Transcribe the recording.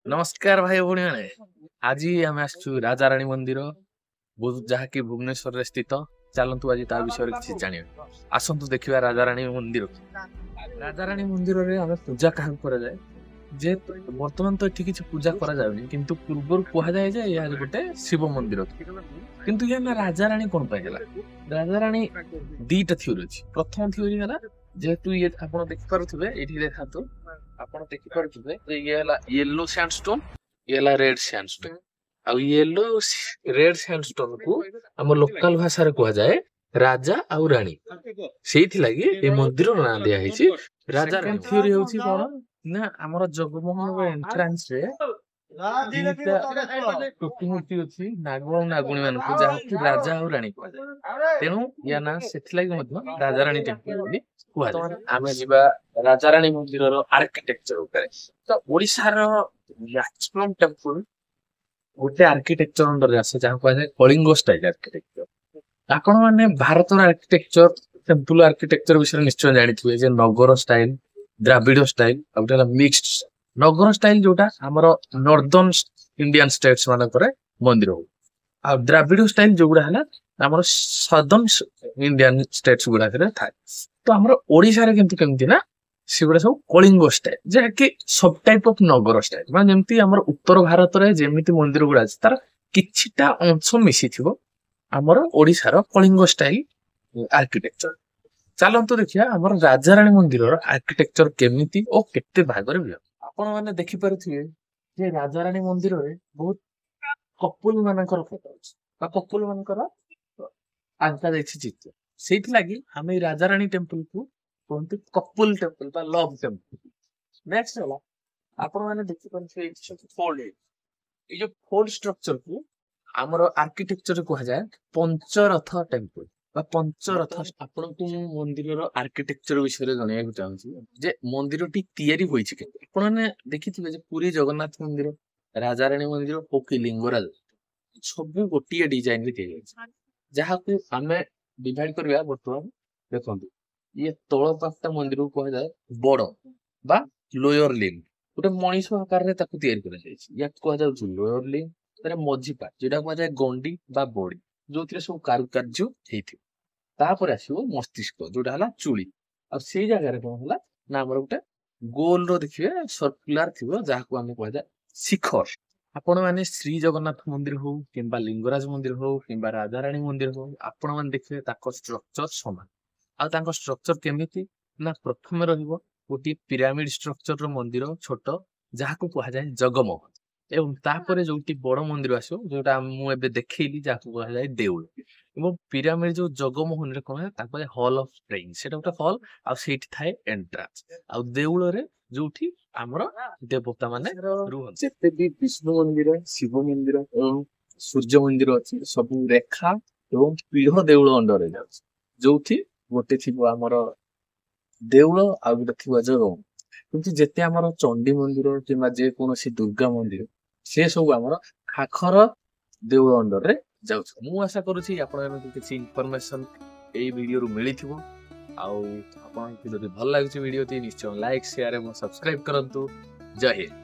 नमस्कार भाई भौणी मैंने आज आम आसु राजा रानी मंदिर जहाँकि भुवनेश्वर स्थित चलतु आज ता विषय किसी जान आसतु देखा राजा रानी मंदिर राजा रानी मंदिर रे आम पूजा क्या कराए जे बर्तमान तो ये किसी पूजा करा जाउनी किंतु पूर्व कह जाए जे यह गोटे शिव मंदिर किंतु ये राजा रानी कौन पाई राजा रानी दीटा थ्योरी अच्छी प्रथम थ्योरी है जेहेतु ये आप देखिपे ये देखा तो ଆପଣ ଦେଖିପାରୁଥିବେ ଯେ ଇଏ ହେଲା ୟେଲୋ ସ୍ୟାଣ୍ଡଷ୍ଟୋନ ଇଏ ହେଲା ରେଡ୍ ସ୍ୟାଣ୍ଡଷ୍ଟୋନ ଆଉ ୟେଲୋ ରେଡ୍ ସ୍ୟାଣ୍ଡଷ୍ଟୋନ କୁ ଆମ ଲୋକାଲ ଭାଷାରେ କୁହାଯାଏ ରାଜା ଆଉ ରାଣୀ ସେଇଥିଲାଗି ଏ ମନ୍ଦିରର ନାଁ ଦିଆ ହେଇଛି ରାଜା ରାଣୀ। ଥିଓରି ହେଉଛି କଣ ନା ଆମର ଜଗମୋହନର ଏଣ୍ଟ୍ରାନ୍ସ ରେ ଦିଟା ପ୍ରତିମୂର୍ତ୍ତି ଅଛି ନାଗ ଆଉ ନାଗୁଣୀ ମାନଙ୍କୁ ଯାହାକୁ ରାଜା ଆଉ ରାଣୀ କୁହାଯାଏ ତେଣୁ ୟା ନାଁ ସେଥିଲାଗି ମଧ୍ୟ ରାଜା ରାଣୀ ଟେମ୍ପଲ ବୋଲି କୁହାଯାଏ। ଆମେ ଯିବା ରାଜାରାଣୀ ମନ୍ଦିରର ଆର୍କିଟେକ୍ଚର ଉପରେ ତ ଓଡିଶାର ମ୍ୟାକ୍ସିମମ୍ ଟେମ୍ପଲ ଗୋଟେ ଆର୍କିଟେକ୍ଚର ଅଣ୍ଡରରେ ଆସେ ଯାହାକୁ କୁହାଯାଏ କଳିଙ୍ଗ ଷ୍ଟାଇଲ ଆର୍କିଟେକ୍ଚର। ଆପଣ ମାନେ ଭାରତର ଆର୍କିଟେକ୍ଚର ଟେମ୍ପଲ ଆର୍କିଟେକ୍ଚର ବିଷୟରେ ନିଶ୍ଚୟ ଜାଣିଥିବେ ଯେ ନଗର ଷ୍ଟାଇଲ ଦ୍ରାବିଡ ଷ୍ଟାଇଲ ଆଉ ଗୋଟେ ହେଲା ମିକ୍ସଡ ନଗର ଷ୍ଟାଇଲ ଯୋଉଟା ଆମର ନର୍ଦର୍ନ ଇଣ୍ଡିଆନ ଷ୍ଟେଟ୍ସ ମାନଙ୍କରେ ମନ୍ଦିର ହଉ ଆଉ ଦ୍ରାବିଡ ଷ୍ଟାଇଲ ଯୋଉଗୁଡା ହେଲା ଆମର ସଦର୍ନ ଇଣ୍ଡିଆନ ଷ୍ଟେଟ୍ସ ଗୁଡାକରେ ଥାଏ। ତ ଆମର ଓଡିଶାରେ କିନ୍ତୁ କେମିତି ନା ସେଗୁଡା ସବୁ କଳିଙ୍ଗ ଷ୍ଟାଇଲ ଯାହାକି ସବ ଟାଇପ ଅଫ ନଗର ଷ୍ଟାଇଲ ମାନେ ଯେମିତି ଆମର ଉତ୍ତର ଭାରତରେ ଯେମିତି ମନ୍ଦିର ଗୁଡା ଅଛି ତାର କିଛିଟା ଅଂଶ ମିଶିଥିବ ଆମର ଓଡିଶାର କଳିଙ୍ଗ ଷ୍ଟାଇଲ ଆର୍କିଟେକ୍ଚର। ଚାଲନ୍ତୁ ଦେଖିବା ଆମର ରାଜାରାଣୀ ମନ୍ଦିରର ଆର୍କିଟେକ୍ଚର କେମିତି ଓ କେତେ ଭାଗରେ ବିଭକ୍ତ। ଆପଣ ମାନେ ଦେଖିପାରୁଥିବେ ଯେ ରାଜାରାଣୀ ମନ୍ଦିରରେ ବହୁତ କପୁଲ ମାନଙ୍କର ଫଟୋ ଅଛି ବା କପୁଲ ମାନଙ୍କର ଆଙ୍କା ଯାଇଛି ଚିତ୍ର ସେଇଥିଲାଗି ଆମେ ଏଇ ରାଜାରାଣୀ ଟେମ୍ପଲ କୁ କୁହନ୍ତି କପୁଲ ଟେମ୍ପଲ ବା ଲଭ ଟେମ୍ପଲ। ନେକ୍ସଟ ହେଲା ଆପଣ ମାନେ ଦେଖିପାରୁଥିବେ ଏଇ ଯୋଉ ଫୋଲ୍ଡ ଷ୍ଟ୍ରକ୍ଚର କୁ ଆମର ଆର୍କିଟେକ୍ଚର କୁହାଯାଏ ପଞ୍ଚରଥ ଟେମ୍ପଲ ବା ପଞ୍ଚରଥ। ଆପଣଙ୍କୁ ମୁଁ ମନ୍ଦିରର ଆର୍କିଟେକ୍ଚର ବିଷୟରେ ଜଣେଇବାକୁ ଚାହୁଁଛି ଯେ ମନ୍ଦିରଟି ତିଆରି ହୋଇଛି କେମିତି। ଆପଣ ମାନେ ଦେଖିଥିବେ ଯେ ପୁରୀ ଜଗନ୍ନାଥ ମନ୍ଦିର ରାଜାରାଣୀ ମନ୍ଦିର ଓ କି ଲିଙ୍ଗରାଜ ସବୁ ଗୋଟିଏ ଡିଜାଇନ ରେ ତିଆରି ହେଇଛି ଯାହାକୁ ଆମେ ଡିଭାଇଡ କରିବା। ବର୍ତ୍ତମାନ ଦେଖନ୍ତୁ ଇଏ ତଳ ପାଖଟା ମନ୍ଦିରକୁ କୁହାଯାଏ ବଡ ବା ଲୋୟର ଲିଙ୍ଗ ଗୋଟେ ମଣିଷ ଆକାରରେ ତାକୁ ତିଆରି କରାଯାଇଛି ୟାକୁ କୁହାଯାଉଛି ଲୋୟର ଲିଙ୍ଗ। ତାର ମଝି ପାର୍ଟ ଯୋଉଟା କୁହାଯାଏ ଗଣ୍ଡି ବା ବଡି ଯୋଉଥିରେ ସବୁ କାରୁକାର୍ଯ୍ୟ ହେଇଥିବ। ତାପରେ ଆସିବ ମସ୍ତିଷ୍କ ଯୋଉଟା ହେଲା ଚୁଳି ଆଉ ସେଇ ଜାଗାରେ କଣ ହେଲା ନା ଆମର ଗୋଟେ ଗୋଲର ଦେଖିବେ ସର୍କୁଲାର ଥିବ ଯାହାକୁ ଆମେ କୁହାଯାଏ ଶିଖର। ଆପଣ ମାନେ ଶ୍ରୀ ଜଗନ୍ନାଥ ମନ୍ଦିର ହଉ କିମ୍ବା ଲିଙ୍ଗରାଜ ମନ୍ଦିର ହଉ କିମ୍ବା ରାଜାରାଣୀ ମନ୍ଦିର ହଉ ଆପଣ ମାନେ ଦେଖିବେ ତାଙ୍କ ଷ୍ଟ୍ରକ୍ଚର ସମାନ। ଆଉ ତାଙ୍କ ଷ୍ଟ୍ରକ୍ଚର କେମିତି ନା ପ୍ରଥମେ ରହିବ ଗୋଟିଏ ପିରାମିଡ ଷ୍ଟ୍ରକ୍ଚରର ମନ୍ଦିର ଛୋଟ ଯାହାକୁ କୁହାଯାଏ ଜଗମୋହନ ଏବଂ ତାପରେ ଯୋଉଠି ବଡ ମନ୍ଦିର ଆସିବ ଯୋଉଟା ମୁଁ ଏବେ ଦେଖେଇଲି ଯାହାକୁ କୁହାଯାଏ ଦେଉଳ ଏବଂ ପିରାମିଡ ଯୋଉ ଜଗମୋହନରେ କଣ ତାକୁ ହଲ ଅଫ ପ୍ରେଇଂ ସେଇଟା ଗୋଟେ ହଲ ଆଉ ସେଇଠି ଥାଏ ଏଣ୍ଟ୍ରାନ୍ସ ଆଉ ଦେଉଳରେ ଯୋଉଠି ଆମର ଦେବତା ମାନେ ରୁହନ୍ତି। ଯେତେ ବି ବିଷ୍ଣୁ ମନ୍ଦିର ଶିବ ମନ୍ଦିର ଏବଂ ସୂର୍ଯ୍ୟ ମନ୍ଦିର ଅଛି ସବୁ ରେଖା ଏବଂ ପୀଢ ଦେଉଳ ଅଣ୍ଡରେ ଯାଉଛି ଯୋଉଠି ଗୋଟେ ଥିବ ଆମର ଦେଉଳ ଆଉ ଗୋଟେ ଥିବ ଜଗମୋହନ। କିନ୍ତୁ ଯେତେ ଆମର ଚଣ୍ଡୀ ମନ୍ଦିର କିମ୍ବା ଯେକୌଣସି ଦୁର୍ଗା ମନ୍ଦିର ସେ ସବୁ ଆମର ଆଖର ଦେଉଳ ଅଣ୍ଡରରେ ଯାଉଛି। ମୁଁ ଆଶା କରୁଛି ଆପଣମାନଙ୍କୁ କିଛି ଇନଫରମେସନ ଏଇ ଭିଡିଓରୁ ମିଳିଥିବ ଆଉ ଆପଣଙ୍କୁ ଯଦି ଭଲ ଲାଗୁଛି ଭିଡିଓଟି ନିଶ୍ଚୟ ଲାଇକ୍ ସେୟାର ଏବଂ ସବସ୍କ୍ରାଇବ କରନ୍ତୁ। ଜୟ ହିନ୍ଦ।